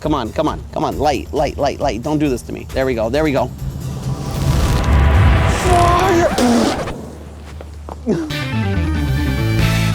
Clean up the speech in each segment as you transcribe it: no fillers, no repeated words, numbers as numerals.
Come on. Light. Don't do this to me. There we go.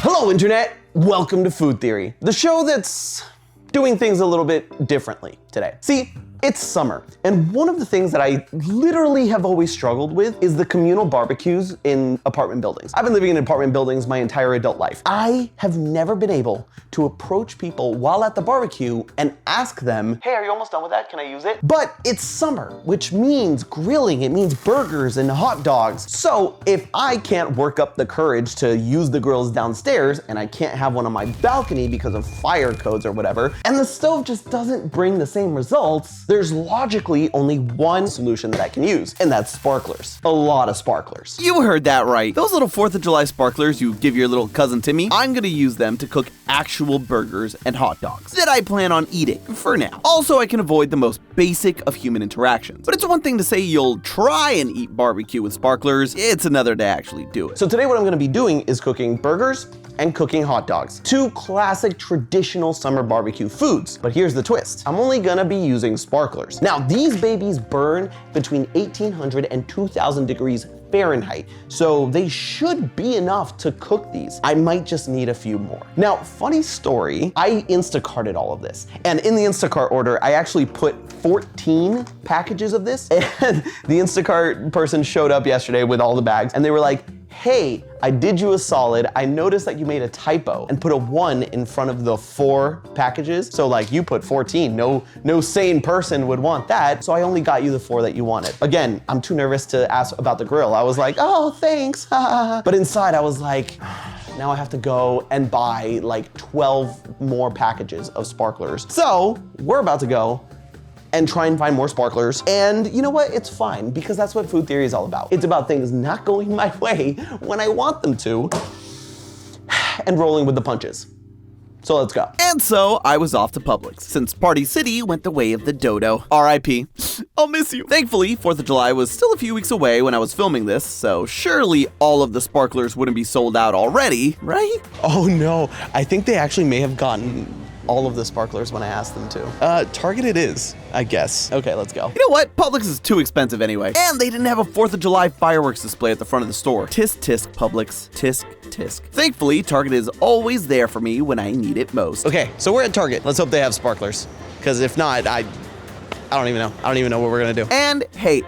Hello, Internet. Welcome to Food Theory, the show that's doing things a little bit differently today. See, it's summer, and one of the things that I literally have always struggled with is the communal barbecues in apartment buildings. I've been living in apartment buildings my entire adult life. I have never been able to approach people while at the barbecue and ask them, hey, are you almost done with that? Can I use it? But it's summer, which means grilling. It means burgers and hot dogs. So if I can't work up the courage to use the grills downstairs, and I can't have one on my balcony because of fire codes or whatever, and the stove just doesn't bring the same results, there's logically only one solution that I can use, and that's sparklers. A lot of sparklers. You heard that right. Those little 4th of July sparklers you give your little cousin Timmy, I'm gonna use them to cook actual burgers and hot dogs that I plan on eating for now. Also, I can avoid the most basic of human interactions. But it's one thing to say you'll try and eat barbecue with sparklers, it's another to actually do it. So today what I'm gonna be doing is cooking burgers and cooking hot dogs. Two classic traditional summer barbecue foods. But here's the twist. I'm only gonna be using sparklers. Now, these babies burn between 1800 and 2000 degrees Fahrenheit, so they should be enough to cook these. I might just need a few more. Now, funny story, I Instacarted all of this. And in the Instacart order, I actually put 14 packages of this. And the Instacart person showed up yesterday with all the bags, and they were like, hey, I did you a solid. I noticed that you made a typo and put a 1 in front of the 4 packages. So like you put 14, no sane person would want that. So I only got you the 4 that you wanted. Again, I'm too nervous to ask about the grill. I was like, oh, thanks. But inside I was like, now I have to go and buy like 12 more packages of sparklers. So we're about to go and try and find more sparklers. And you know what? It's fine, because that's what food theory is all about. It's about things not going my way when I want them to, and rolling with the punches. So let's go. And so I was off to Publix, since Party City went the way of the dodo. R.I.P. I'll miss you. Thankfully, 4th of July was still a few weeks away when I was filming this, so surely all of the sparklers wouldn't be sold out already, right? Oh no, I think they actually may have gotten all of the sparklers when I asked them to. Target it is, I guess. Okay, let's go. You know what? Publix is too expensive anyway. And they didn't have a 4th of July fireworks display at the front of the store. Tisk tisk, Publix. Tisk tisk. Thankfully, Target is always there for me when I need it most. Okay, so we're at Target. Let's hope they have sparklers. Because if not, I don't even know. I don't even know what we're gonna do. And hey,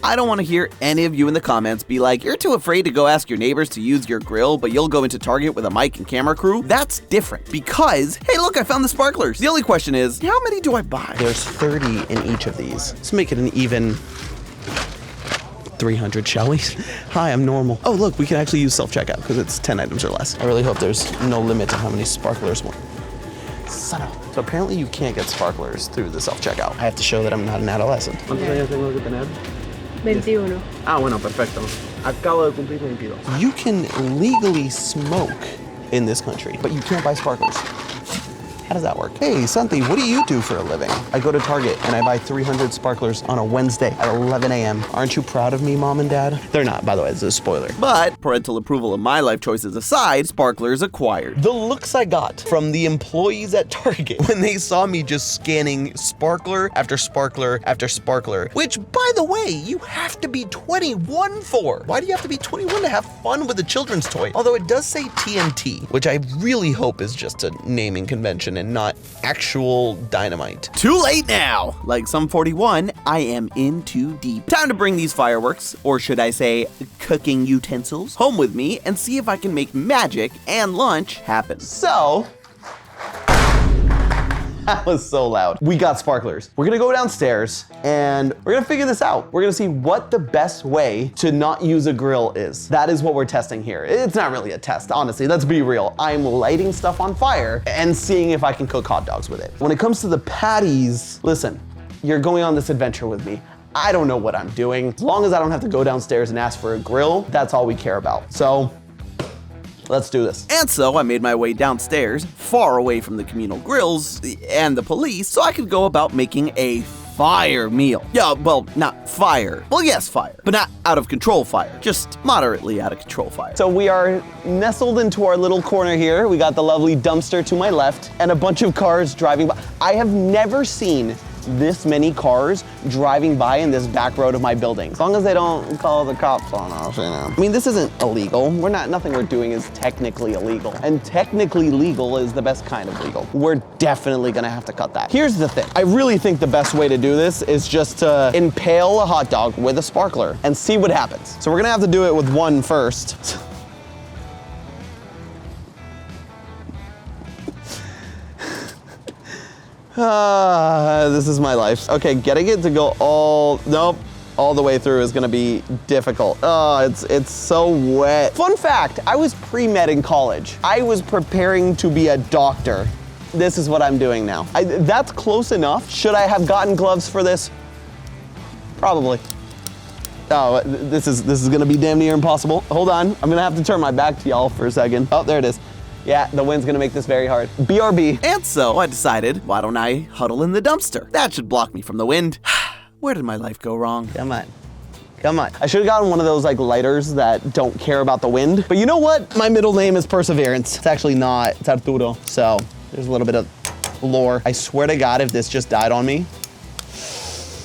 I don't want to hear any of you in the comments be like, you're too afraid to go ask your neighbors to use your grill, but you'll go into Target with a mic and camera crew. That's different because, hey, look, I found the sparklers. The only question is, how many do I buy? There's 30 in each of these. Let's make it an even 300, shall we? Hi, I'm normal. Oh, look, we can actually use self-checkout because it's 10 items or less. I really hope there's no limit to how many sparklers want. Son of. So apparently you can't get sparklers through the self-checkout. I have to show that I'm not an adolescent. ¿Cuántos años tengo que tener? 21. Ah, bueno, perfecto. Acabo de cumplir 22. You can legally smoke in this country, but you can't buy sparklers. How does that work? Hey, Santi, what do you do for a living? I go to Target and I buy 300 sparklers on a Wednesday at 11 a.m. Aren't you proud of me, Mom and Dad? They're not, by the way, it's a spoiler. But parental approval of my life choices aside, sparklers acquired. The looks I got from the employees at Target when they saw me just scanning sparkler after sparkler after sparkler, which, by the way, you have to be 21 for. Why do you have to be 21 to have fun with a children's toy? Although it does say TNT, which I really hope is just a naming convention and not actual dynamite. Too late now! Like Sum 41, I am in too deep. Time to bring these fireworks, or should I say, cooking utensils, home with me and see if I can make magic and lunch happen. So, that was so loud. We got sparklers. We're gonna go downstairs and we're gonna figure this out. We're gonna see what the best way to not use a grill is. That is what we're testing here. It's not really a test, honestly, let's be real. I'm lighting stuff on fire and seeing if I can cook hot dogs with it. When it comes to the patties, listen, you're going on this adventure with me. I don't know what I'm doing. As long as I don't have to go downstairs and ask for a grill, that's all we care about. So, let's do this. And so I made my way downstairs, far away from the communal grills and the police, so I could go about making a fire meal. Yeah, well, not fire. Well, yes, fire, but not out of control fire. Just moderately out of control fire. So we are nestled into our little corner here. We got the lovely dumpster to my left and a bunch of cars driving by. I have never seen this many cars driving by in this back road of my building. As long as they don't call the cops on us, you know. I mean, this isn't illegal. Nothing we're doing is technically illegal. And technically legal is the best kind of legal. We're definitely gonna have to cut that. Here's the thing. I really think the best way to do this is just to impale a hot dog with a sparkler and see what happens. So we're gonna have to do it with one first. This is my life. Okay, getting it to go all the way through is gonna be difficult. Oh, it's so wet. Fun fact, I was pre-med in college. I was preparing to be a doctor. This is what I'm doing now. That's close enough. Should I have gotten gloves for this? Probably. Oh, this is gonna be damn near impossible. Hold on, I'm gonna have to turn my back to y'all for a second. Oh, there it is. Yeah, the wind's gonna make this very hard. BRB. And so I decided, why don't I huddle in the dumpster? That should block me from the wind. Where did my life go wrong? Come on. Come on. I should have gotten one of those like lighters that don't care about the wind. But you know what? My middle name is Perseverance. It's actually not. It's Arturo. So there's a little bit of lore. I swear to God, if this just died on me.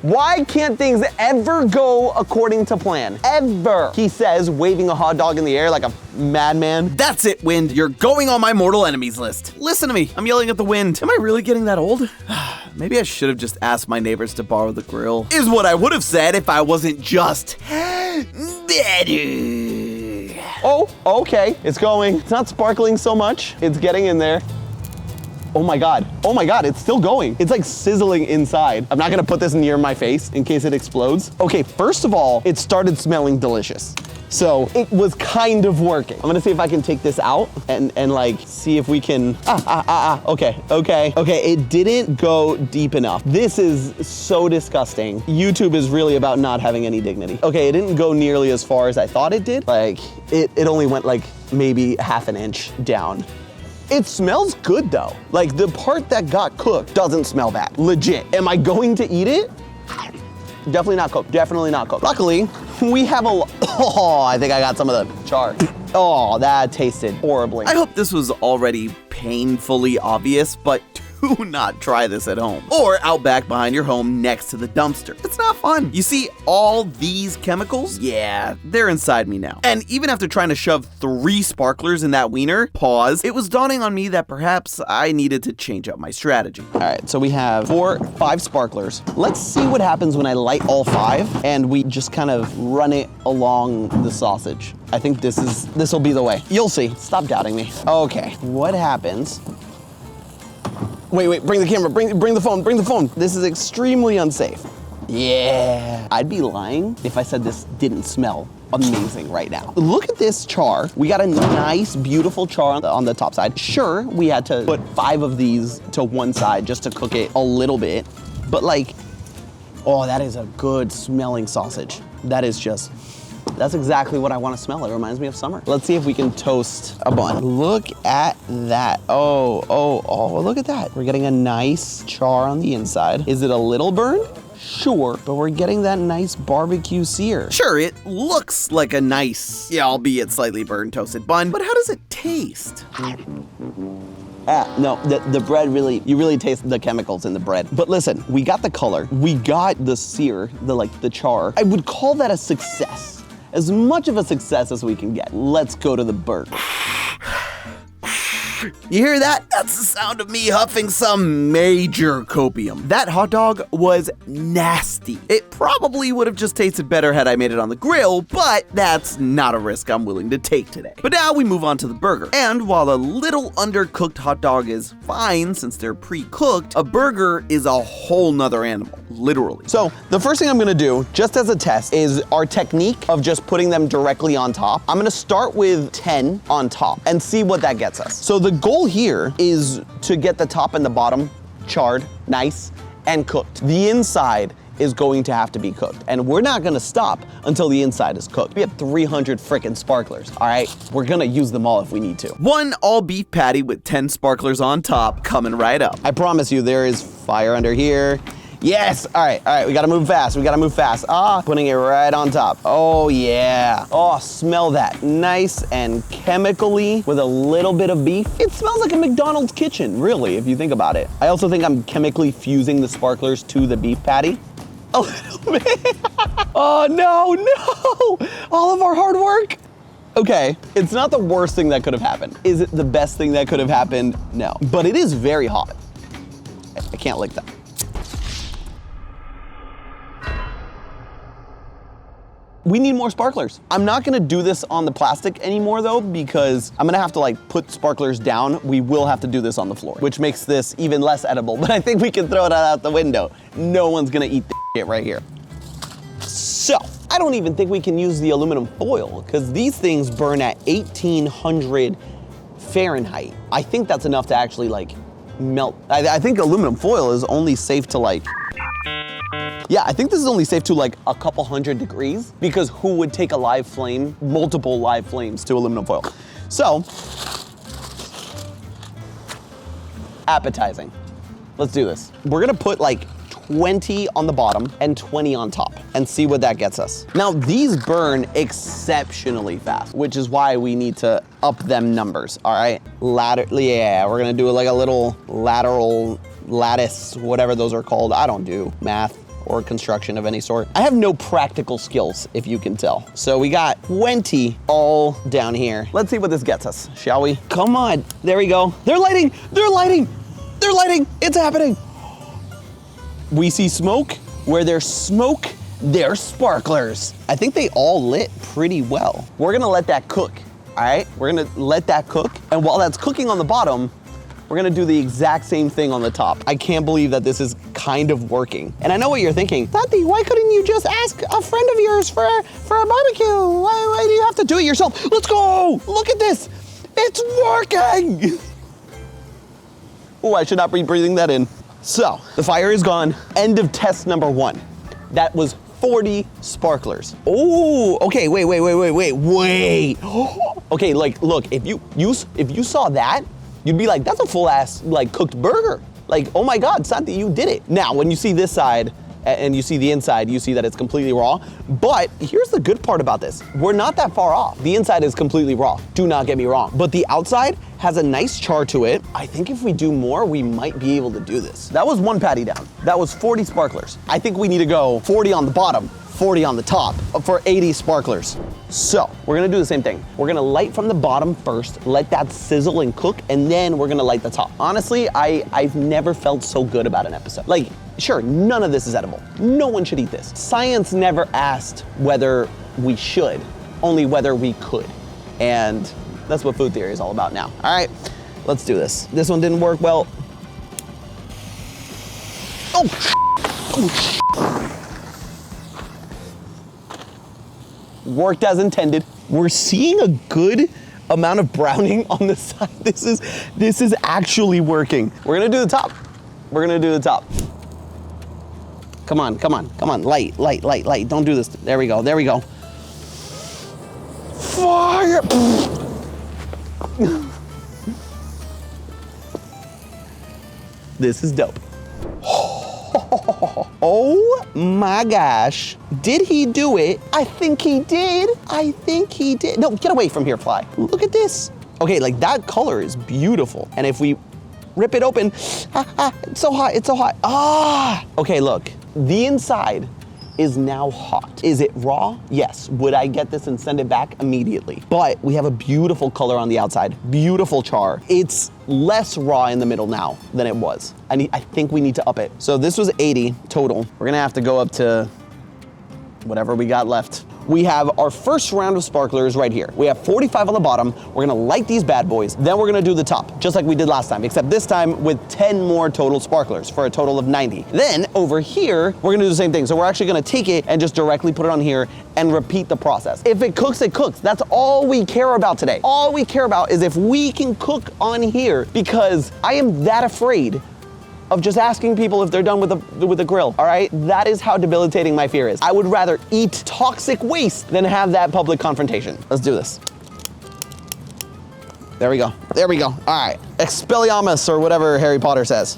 Why can't things ever go according to plan? Ever. He says, waving a hot dog in the air like a madman. That's it, wind. You're going on my mortal enemies list. Listen to me. I'm yelling at the wind. Am I really getting that old? Maybe I should have just asked my neighbors to borrow the grill. Is what I would have said if I wasn't just better. Oh, okay. It's going. It's not sparkling so much. It's getting in there. Oh my God, it's still going. It's like sizzling inside. I'm not gonna put this near my face in case it explodes. Okay, first of all, it started smelling delicious. So it was kind of working. I'm gonna see if I can take this out and like see if we can, okay. It didn't go deep enough. This is so disgusting. YouTube is really about not having any dignity. Okay, it didn't go nearly as far as I thought it did. Like it only went like maybe half an inch down. It smells good though. Like the part that got cooked doesn't smell bad, legit. Am I going to eat it? Definitely not cooked, definitely not cooked. Luckily, we have oh, I think I got some of the char. Oh, that tasted horribly. I hope this was already painfully obvious, but do not try this at home or out back behind your home next to the dumpster. It's not fun. You see all these chemicals? Yeah, they're inside me now. And even after trying to shove 3 sparklers in that wiener, pause, it was dawning on me that perhaps I needed to change up my strategy. All right, so we have 5 sparklers. Let's see what happens when I light all 5 and we just kind of run it along the sausage. I think this will be the way. You'll see. Stop doubting me. Okay, what happens? Wait, bring the camera, bring the phone. This is extremely unsafe. Yeah. I'd be lying if I said this didn't smell amazing right now. Look at this char. We got a nice, beautiful char on the top side. Sure, we had to put 5 of these to one side just to cook it a little bit, but like, oh, that is a good smelling sausage. That's exactly what I want to smell. It reminds me of summer. Let's see if we can toast a bun. Look at that. Oh, look at that. We're getting a nice char on the inside. Is it a little burned? Sure, but we're getting that nice barbecue sear. Sure, it looks like a nice, albeit slightly burned toasted bun, but how does it taste? No, the bread you really taste the chemicals in the bread. But listen, we got the color, we got the sear, the char. I would call that a success. As much of a success as we can get. Let's go to the burger. You hear that? That's the sound of me huffing some major copium. That hot dog was nasty. It probably would have just tasted better had I made it on the grill, but that's not a risk I'm willing to take today. But now we move on to the burger. And while a little undercooked hot dog is fine since they're pre-cooked, a burger is a whole nother animal, literally. So the first thing I'm gonna do, just as a test, is our technique of just putting them directly on top. I'm gonna start with 10 on top and see what that gets us. So the goal here is to get the top and the bottom charred, nice, and cooked. The inside is going to have to be cooked, and we're not gonna stop until the inside is cooked. We have 300 frickin' sparklers, all right? We're gonna use them all if we need to. 1 all-beef patty with 10 sparklers on top coming right up. I promise you there is fire under here. Yes, all right, we gotta move fast, Ah, putting it right on top. Oh yeah. Oh, smell that. Nice and chemically with a little bit of beef. It smells like a McDonald's kitchen, really, if you think about it. I also think I'm chemically fusing the sparklers to the beef patty. A little bit. Oh no. All of our hard work. Okay, it's not the worst thing that could have happened. Is it the best thing that could have happened? No, but it is very hot. I can't lick that. We need more sparklers. I'm not gonna do this on the plastic anymore though, because I'm gonna have to like put sparklers down. We will have to do this on the floor, which makes this even less edible, but I think we can throw it out the window. No one's gonna eat this shit right here. So, I don't even think we can use the aluminum foil because these things burn at 1800 Fahrenheit. I think that's enough to actually like melt. I think aluminum foil is only safe to like, yeah, I think this is only safe to like a couple hundred degrees because who would take a live flame, multiple live flames to aluminum foil? So, appetizing. Let's do this. We're gonna put like 20 on the bottom and 20 on top and see what that gets us. Now these burn exceptionally fast, which is why we need to up them numbers, all right? Yeah, we're gonna do like a little lateral lattice, whatever those are called. I don't do math or construction of any sort. I have no practical skills, if you can tell. So we got 20 all down here. Let's see what this gets us, shall we? Come on, there we go. They're lighting, it's happening. We see smoke. Where there's smoke, there's sparklers. I think they all lit pretty well. We're gonna let that cook, all right? We're gonna let that cook. And while that's cooking on the bottom, we're gonna do the exact same thing on the top. I can't believe that this is kind of working. And I know what you're thinking. Santi, why couldn't you just ask a friend of yours for a barbecue? Why do you have to do it yourself? Let's go, look at this. It's working. Oh, I should not be breathing that in. So, the fire is gone. End of test number 1. That was 40 sparklers. Oh, okay, wait. Okay, like, look, if you saw that, you'd be like, that's a full ass, like, cooked burger. Like, oh my God, Santi, you did it. Now, when you see this side, and you see the inside, you see that it's completely raw. But here's the good part about this. We're not that far off. The inside is completely raw, do not get me wrong. But the outside has a nice char to it. I think if we do more, we might be able to do this. That was 1 patty down. That was 40 sparklers. I think we need to go 40 on the bottom, 40 on the top for 80 sparklers. So we're gonna do the same thing. We're gonna light from the bottom first, let that sizzle and cook, and then we're gonna light the top. Honestly, I've never felt so good about an episode. Like, sure, none of this is edible. No one should eat this. Science never asked whether we should, only whether we could. And that's what food theory is all about now. All right, let's do this. This one didn't work well. Oh, worked as intended. We're seeing a good amount of browning on the side. This is actually working. We're gonna do the top. We're gonna do the top. Come on. Light. Don't do this. There we go. Fire! This is dope. Oh my gosh. Did he do it? I think he did. No, get away from here, fly. Look at this. Okay, like that color is beautiful. And if we rip it open, it's so hot. Ah! Okay, look, the inside is now hot. Is it raw? Yes. Would I get this and send it back immediately? But we have a beautiful color on the outside, beautiful char. It's less raw in the middle now than it was. I think we need to up it. So this was 80 total. We're gonna have to go up to whatever we got left. We have our first round of sparklers right here. We have 45 on the bottom. We're gonna light these bad boys. Then we're gonna do the top, just like we did last time, except this time with 10 more total sparklers for a total of 90. Then over here, we're gonna do the same thing. So we're actually gonna take it and just directly put it on here and repeat the process. If it cooks, it cooks. That's all we care about today. All we care about is if we can cook on here, because I am that afraid of just asking people if they're done with the grill, all right? That is how debilitating my fear is. I would rather eat toxic waste than have that public confrontation. Let's do this. There we go, all right. Expelliarmus, or whatever Harry Potter says.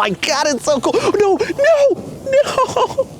my God, it's so cool. No, no, no.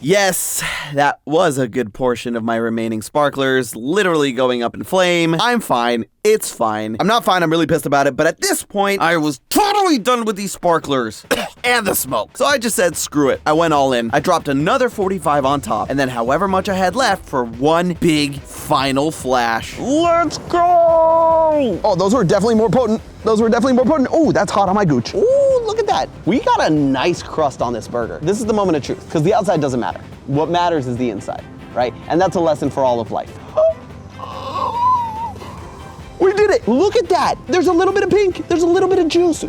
Yes, that was a good portion of my remaining sparklers, literally going up in flame. I'm fine. It's fine. I'm not fine, I'm really pissed about it, but at this point, I was totally done with these sparklers and the smoke. So I just said, screw it. I went all in. I dropped another 45 on top, and then however much I had left for one big final flash. Let's go! Oh, those were definitely more potent. Those were definitely more potent. Oh, that's hot on my gooch. Ooh, look at that. We got a nice crust on this burger. This is the moment of truth, because the outside doesn't matter. What matters is the inside, right? And that's a lesson for all of life. We did it. Look at that. There's a little bit of pink. There's a little bit of juice,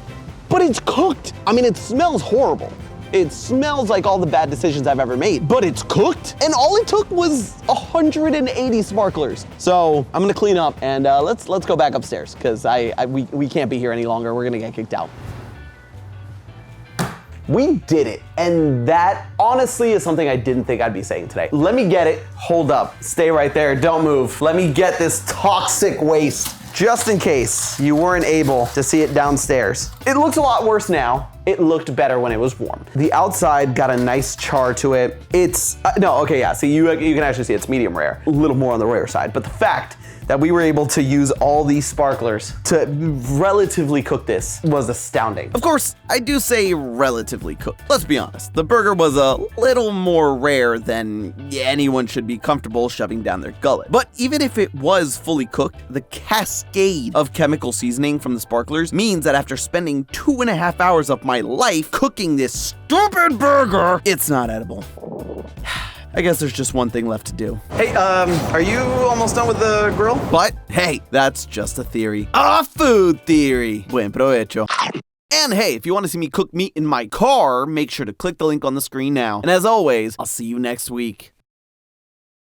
but it's cooked. I mean, it smells horrible. It smells like all the bad decisions I've ever made, but it's cooked. And all it took was 180 sparklers. So I'm gonna clean up and let's go back upstairs because we can't be here any longer. We're gonna get kicked out. We did it, and that honestly is something I didn't think I'd be saying today. Let me get it. Hold up. Stay right there. Don't move. Let me get this toxic waste. Just in case you weren't able to see it downstairs. It looks a lot worse now. It looked better when it was warm. The outside got a nice char to it. It's, no, okay, yeah, see, you can actually see it's medium rare. A little more on the rare side, but the fact that we were able to use all these sparklers to relatively cook this was astounding. Of course, I do say relatively cooked. Let's be honest, the burger was a little more rare than anyone should be comfortable shoving down their gullet. But even if it was fully cooked, the cascade of chemical seasoning from the sparklers means that after spending 2.5 hours of my life cooking this stupid burger, it's not edible. I guess there's just one thing left to do. Hey, are you almost done with the grill? But hey, that's just a theory. A food theory. Buen provecho. And hey, if you want to see me cook meat in my car, make sure to click the link on the screen now. And as always, I'll see you next week.